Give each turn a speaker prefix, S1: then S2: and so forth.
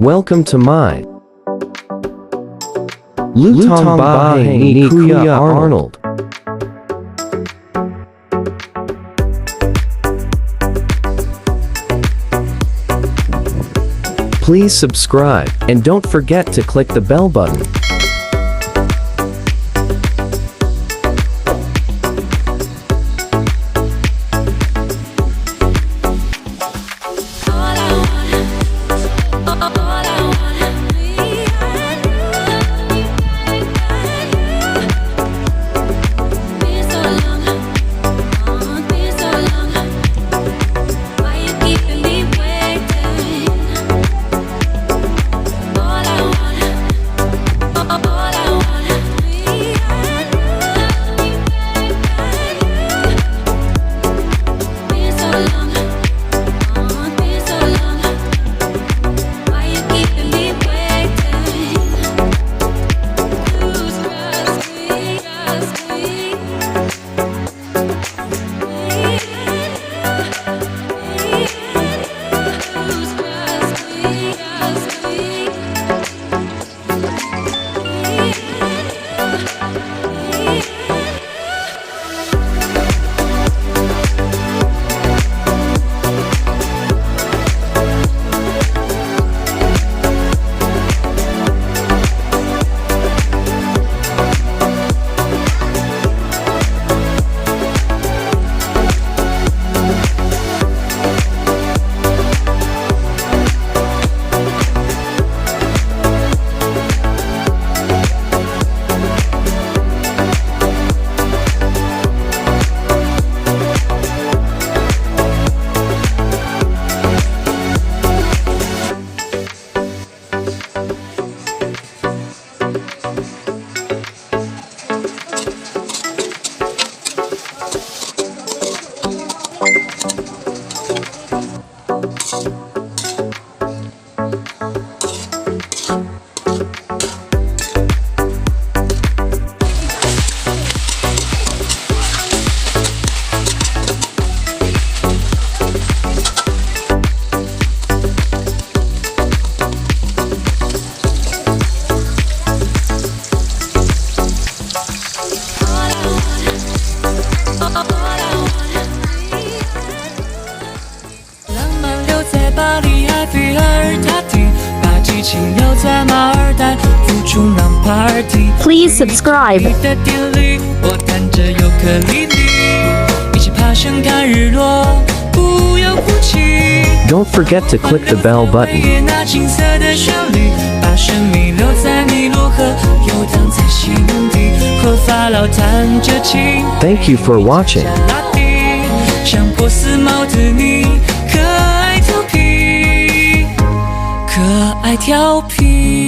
S1: Welcome to my Lutong Bahay ni Kuya Arnold. Please subscribe and don't forget to click the bell button.
S2: Please subscribe.
S1: Don't forget to click the bell button. Thank you for watching.
S3: 像波斯猫的你，可爱调皮，可爱调皮。